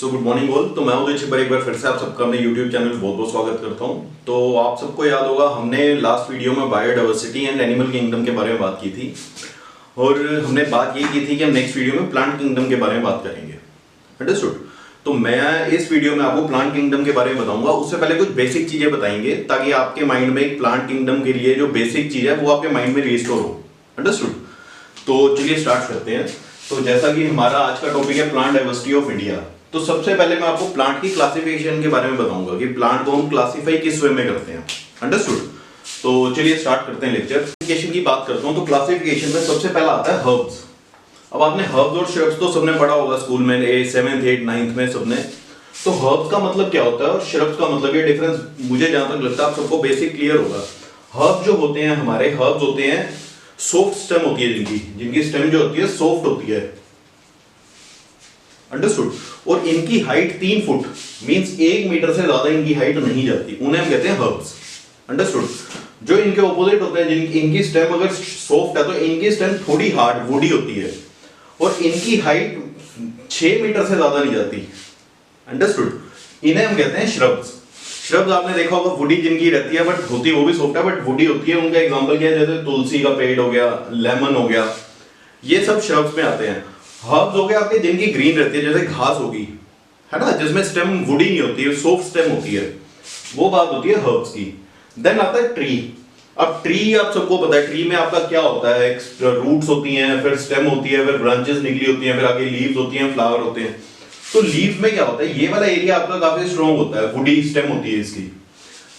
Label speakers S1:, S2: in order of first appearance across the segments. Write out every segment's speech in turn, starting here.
S1: So good morning all. तो मैं उदय छिबर एक बार फिर से आप सबका अपने यूट्यूब चैनल में बहुत बहुत स्वागत करता हूं। तो आप सबको याद होगा हमने लास्ट वीडियो में बायोडाइवर्सिटी एंड एनिमल किंगडम के बारे में बात की थी और हमने बात ये की थी कि हम नेक्स्ट वीडियो में प्लांट किंगडम के बारे में बात करेंगे। अंडरस्टूड? तो मैं इस वीडियो में आपको प्लांट किंगडम के बारे में बताऊंगा। उससे पहले कुछ बेसिक चीजें बताएंगे ताकि आपके माइंड में एक प्लांट किंगडम के लिए जो बेसिक चीज है वो आपके माइंड में रिस्टोर हो। अंडरस्टूड? तो चलिए स्टार्ट करते हैं। तो जैसा कि हमारा आज का टॉपिक है प्लांट डाइवर्सिटी ऑफ इंडिया, तो सबसे पहले मैं आपको प्लांट की क्लासिफिकेशन के बारे में बताऊंगा कि प्लांट को हम क्लासिफाई किस वे में करते हैं। अंडरस्टूड? तो चलिए स्टार्ट करते हैं लेक्चर। क्लासिफिकेशन की बात करता हूं तो क्लासिफिकेशन में सबसे पहला आता है हर्ब्स। अब आपने हर्ब्स और श्रब्स तो सबने पढ़ा होगा स्कूल में, 7th 8th 9th में सबने। तो हर्ब्स का मतलब क्या होता है और श्रब्स का मतलब, ये डिफरेंस मुझे जहां तक लगता है आप सबको बेसिक क्लियर होगा। हर्ब जो होते हैं हमारे, हर्ब्स होते हैं सॉफ्ट स्टेम होती है जिनकी स्टेम जो होती है सॉफ्ट होती है। अंडरस्टूड? और इनकी हाइट 3 फुट मींस 1 मीटर से ज्यादा इनकी हाइट नहीं जाती, उन्हें हम कहते हैं हर्ब्स। अंडरस्टूड? जो इनके ऑपोजिट होते हैं, इनकी स्टेम अगर सॉफ्ट है तो इनकी स्टेम थोड़ी हार्ड वुडी होती है और इनकी हाइट 6 मीटर से ज्यादा नहीं जाती। अंडरस्टूड? इन्हें हम कहते हैं श्रब्स। श्रब्स आपने देखा होगा वुडी जिनकी रहती है, बट होती वो भी सॉफ्ट है बट वुडी होती है। उनका एग्जांपल क्या है, जैसे तुलसी का पेड़ हो गया, लेमन हो गया, ये सब श्रब्स में आते हैं। हर्ब्स हो गए आपके जिनकी ग्रीन रहती है, जैसे घास होगी, है ना, जिसमें स्टेम वुडी नहीं होती है, सॉफ्ट स्टेम होती है, वो बात होती है हर्ब्स की। देन आता है ट्री। अब ट्री आप सबको पता है, ट्री में आपका क्या होता है, रूट्स होती हैं, फिर स्टेम होती है, फिर ब्रांचेस निकली होती हैं, फिर आगे लीव्स होती हैं, फ्लावर होते हैं। तो लीव्स में क्या होता है, ये वाला एरिया आपका काफी स्ट्रॉन्ग होता है, वुडी स्टेम होती है इसकी।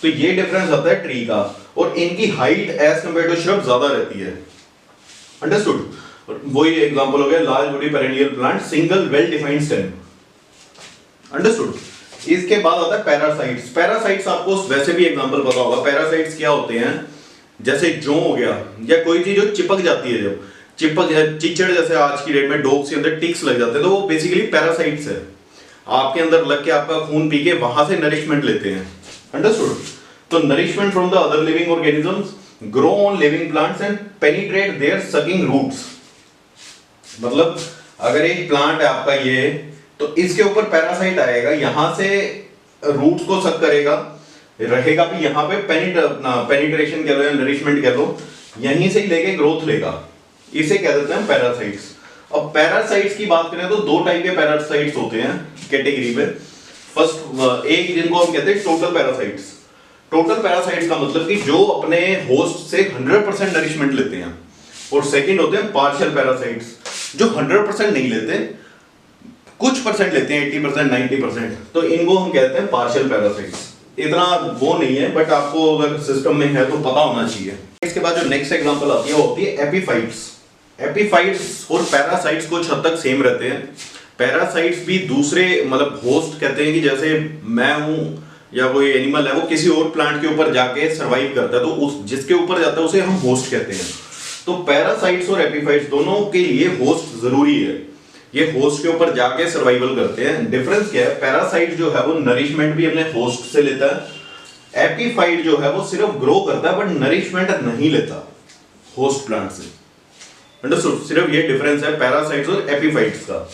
S1: तो ये डिफरेंस आता है ट्री का। और इनकी height as compare to shrub ज्यादा रहती है। अंडरस्टूड? वही एग्जांपल हो गया large woody perennial plant, single well defined stem. Understood? इसके बाद आता है पैरासाइट्स। पैरासाइट्स आपको वैसे भी एग्जांपल पता होगा। पैरासाइट्स क्या होते हैं, जैसे जौ हो गया या कोई चीज जो चिपक जाती है, जो चिपक चिचड़, जैसे आज की डेट में डॉग्स के अंदर टिक्स लग जाते हैं, तो वो बेसिकली पैरासाइट्स है। आपके अंदर लग के आपका खून पी के वहां से नरिशमेंट लेते हैं। अंडरस्टूड? तो nourishment from the other living organisms grow on living plants and penetrate their sucking roots. मतलब अगर एक प्लांट है आपका ये, तो इसके ऊपर पैरासाइट आएगा, यहां से रूट्स को सक करेगा, रहेगा भी यहां पे, पेनिट्रेशन कह लो या नरिशमेंट कह लो, यहीं से ही लेके ग्रोथ लेगा। इसे कह देते हैं पैरासाइट्स। अब पैरासाइट्स की बात करें तो 2 टाइप के पैरासाइट्स होते हैं कैटेगरी में। फर्स्ट एक जिनको हम कहते हैं टोटल पैरासाइट्स। टोटल पैरासाइट्स का मतलब कि जो अपने होस्ट से 100% नरिशमेंट लेते हैं। और सेकंड होते हैं पार्शियल पैरासाइट्स, जो 100% नहीं लेते, कुछ परसेंट लेते हैं, 80% 90%। तो इनको हम कहते हैं पार्शियल पैरासाइट्स। इतना वो नहीं है बट आपको अगर सिस्टम में है तो पता होना चाहिए। इसके बाद जो नेक्स्ट एग्जांपल आती है वो होती है एपिफाइट्स। एपिफाइट्स और पैरासाइट्स कुछ हद तक सेम रहते हैं। पैरासाइट्स भी दूसरे मतलब होस्ट कहते हैं कि जैसे मैं हूं या कोई एनिमल है, वो किसी और प्लांट के ऊपर जाके सरवाइव करता है, तो उस जिसके ऊपर जाता है उसे हम होस्ट कहते हैं। तो पैरासाइट्स और एपिफाइट्स दोनों के लिए होस्ट जरूरी है। ये होस्ट के ऊपर जाके सर्वाइवल करते हैं। डिफरेंस क्या है, पैरासाइट जो है वो नरिशमेंट भी अपने होस्ट से लेता है, एपिफाइट जो है वो सिर्फ ग्रो करता है बट नरिशमेंट नहीं लेता होस्ट प्लांट से। अंडरस्टूड? सिर्फ ये डिफरेंस है पैरासाइट्स और एपिफाइट्स का।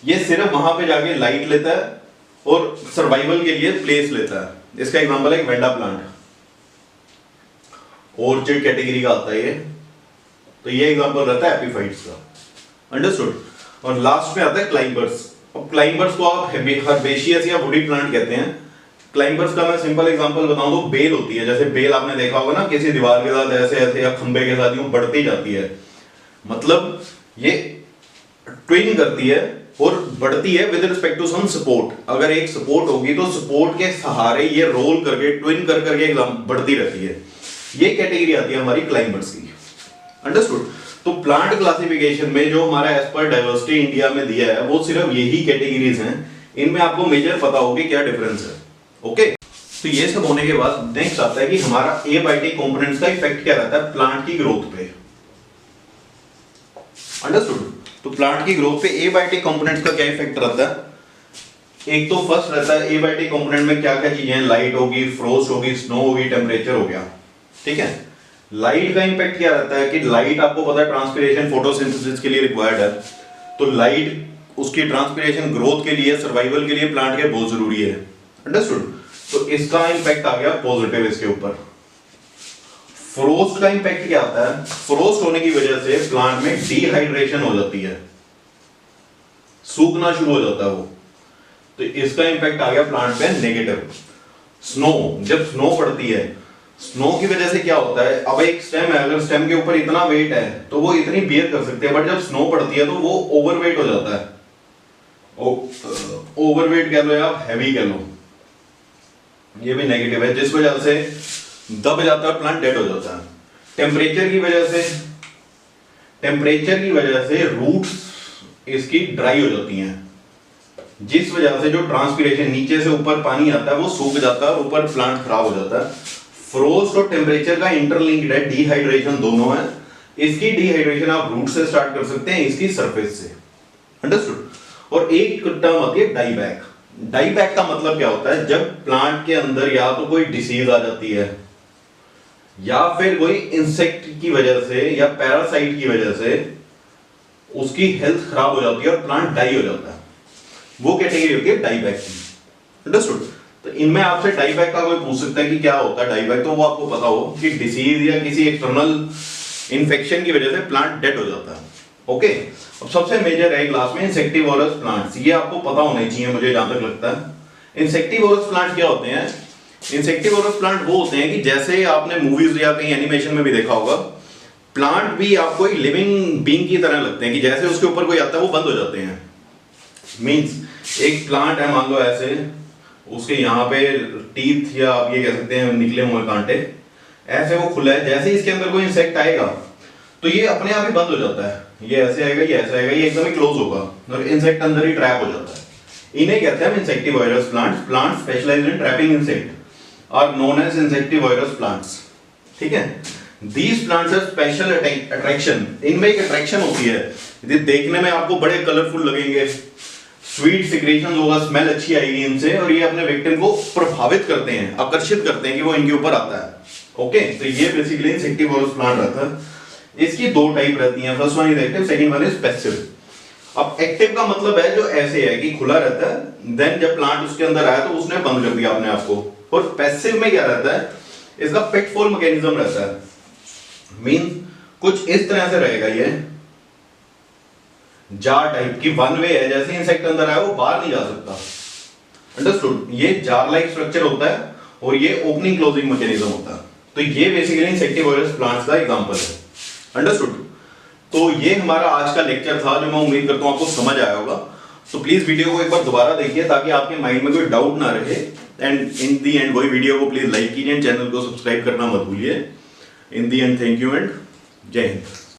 S1: ये सिर्फ वहां पे जाके लाइट लेता है और सर्वाइवल के लिए प्लेस लेता है। इसका एग्जांपल है वेंडा प्लांट, ऑर्चिड कैटेगरी का आता है ये। तो ये एग्जांपल रहता है एपिफाइट्स का। अंडरस्टूड? और लास्ट में आता है क्लाइंबर्स। अब क्लाइंबर्स को आप हर्बेशियस या वुडी प्लांट कहते हैं। क्लाइंबर्स का मैं सिंपल एग्जांपल बताऊं तो बेल होती है। जैसे बेल आपने देखा होगा ना, किसी दीवार के साथ ऐसे ऐसे या खंबे के साथ यूं बढ़ती जाती है, मतलब ये ट्विन करती है और बढ़ती है with respect to some support. अगर एक सपोर्ट होगी तो सपोर्ट के सहारे ये रोल करके ट्विन कर करके बढ़ती रहती है। ये कैटेगरी आती है हमारी क्लाइंबर्स की। अंडरस्टूड? तो प्लांट क्लासिफिकेशन में जो हमारा एज पर डाइवर्सिटी इंडिया में दिया है वो सिर्फ यही कैटेगरीज हैं। इनमें आपको मेजर पता होगी क्या डिफरेंस है। ओके? तो ये सब होने के बाद नेक्स्ट आता है कि हमारा एबायोटिक कंपोनेंट्स का इफेक्ट क्या रहता है प्लांट की ग्रोथ पे। अंडरस्टूड? तो प्लांट की ग्रोथ पे एबायोटिक कंपोनेंट्स का क्या इफेक्ट रहता है। एक तो फर्स्ट रहता है एबायोटिक कंपोनेंट में क्या क्या चीजें हैं, लाइट होगी, फ्रोस्ट होगी, स्नो होगी, टेम्परेचर हो गया। ठीक है? लाइट का इंपैक्ट क्या रहता है कि लाइट आपको पता है ट्रांसपिरेशन फोटोसिंथेसिस के लिए रिक्वायर्ड है। तो लाइट उसकी ट्रांसपिरेशन ग्रोथ के लिए, सर्वाइवल के लिए प्लांट के बहुत जरूरी है। अंडरस्टूड? तो इसका इंपैक्ट आ गया पॉजिटिव इसके ऊपर। फ्रोस्ट का इंपैक्ट क्या आता है? फ्रोस्ट होने की वजह से प्लांट में डिहाइड्रेशन हो जाती है, सूखना शुरू हो जाता है वो, तो इसका इंपैक्ट आ गया प्लांट पे नेगेटिव। स्नो, जब स्नो पड़ती है, स्नो की वजह से क्या होता है, अब एक स्टेम है, अगर स्टेम के ऊपर इतना वेट है तो वो इतनी बियर कर सकते हैं, बट जब स्नो पड़ती है तो वो ओवरवेट हो जाता है। ओवरवेट कह लो या हैवी कह लो, ये भी नेगेटिव है, जिस वजह से दब जाता है, प्लांट डेड हो जाता है। टेम्परेचर की वजह से रूट्स इसकी ड्राई हो जाती हैं, जिस वजह से जो ट्रांसपिरेशन नीचे से ऊपर पानी आता है वो सूख जाता है और ऊपर प्लांट खराब हो जाता है। फ्रोस्ट और टेम्परेचर का इंटरलिंक्ड है, डिहाइड्रेशन दोनों है। इसकी डिहाइड्रेशन आप रूट से स्टार्ट कर सकते हैं, इसकी सरफेस से। अंडरस्टूड? और एक टर्म आती है डाईबैक। डाईबैक का मतलब क्या होता है? जब प्लांट के अंदर या तो कोई डिसीज आ जाती है या फिर कोई इंसेक्ट की वजह से या पैरासाइट की वजह से उसकी हेल्थ खराब हो जाती है और प्लांट डाई हो जाता है, वो कैटेगरी होती है डाईबैक की। अंडरस्टूड? तो इनमें आपसे डाईबैक का कोई पूछ सकता है कि क्या होता है डाईबैक, तो वो आपको पता हो कि डिसीज या किसी एक्सटर्नल इन्फेक्शन की वजह से प्लांट डेड हो जाता है। ओके, अब सबसे मेजर है क्लास में इंसेक्टिवोरस प्लांट्स, ये आपको पता होने चाहिए मुझे जहां तक लगता है। इंसेक्टिवोरस प्लांट क्या होते हैं? इंसेक्टिवोरस प्लांट वो होते हैं कि जैसे आपने मूवीज या कहीं एनिमेशन में भी देखा होगा, प्लांट भी आपको एक लिविंग बीइंग की तरह लगते हैं कि जैसे उसके ऊपर कोई आता है वो बंद हो जाते हैं। मींस एक प्लांट है, मान लो ऐसे, उसके यहाँ पे टीथ या आप ये कह सकते हैं निकले हुए कांटे, ऐसे वो खुला है, जैसे इसके अंदर कोई इंसेक्ट आएगा तो ये अपने आप ही बंद हो जाता है, ये ऐसे आएगा, ये ऐसे आएगा, ये एकदम ही क्लोज होगा और इंसेक्ट अंदर ही ट्रैप हो जाता है। इन्हें कहते हैं insectivorous plants. Plants specialized in trapping insect are known as insectivorous plants. ठीक है? These plants are special attraction, इनमें एक अट्रैक्शन होती है, ये देखने में आपको बड़े कलरफुल लगेंगे, स्वीट सिक्रेशन होगा, स्मेल अच्छी आएगी इनसे, और ये अपने विक्टिम को प्रभावित करते हैं, आकर्षित करते हैं कि वो इनके ऊपर आता है। ओके, तो ये बेसिकली इंसेक्टिवोरस प्लांट रहता है। इसकी दो टाइप रहती हैं, first one is active, second one is passive. अब एक्टिव का मतलब है जो ऐसे है कि खुला रहता है, देन जब प्लांट उसके अंदर आया तो उसने बंद कर दिया अपने आप को। और पैसिव में क्या रहता है? इसका पिटफॉल मैकेनिज्म रहता है, मीन कुछ इस तरह से रहेगा, ये जार टाइप की वन वे है, जैसे इंसेक्ट अंदर आया वो बाहर नहीं जा सकता। अंडरस्टूड? ये जार लाइक स्ट्रक्चर होता है और ये ओपनिंग क्लोजिंग मैकेनिज्म होता है। तो ये बेसिकली इंसेक्टिवोरस प्लांट्स का एग्जांपल है। अंडरस्टूड? तो ये हमारा आज का लेक्चर था, जो मैं उम्मीद करता हूं आपको समझ आया होगा। तो प्लीज वीडियो को एक बार दोबारा देखिए ताकि आपके माइंड में कोई डाउट ना रहे, एंड इन दी एंड वही वीडियो को प्लीज लाइक कीजिए, चैनल को सब्सक्राइब करना मत भूलिए। इन दी एंड थैंक यू एंड जय हिंद।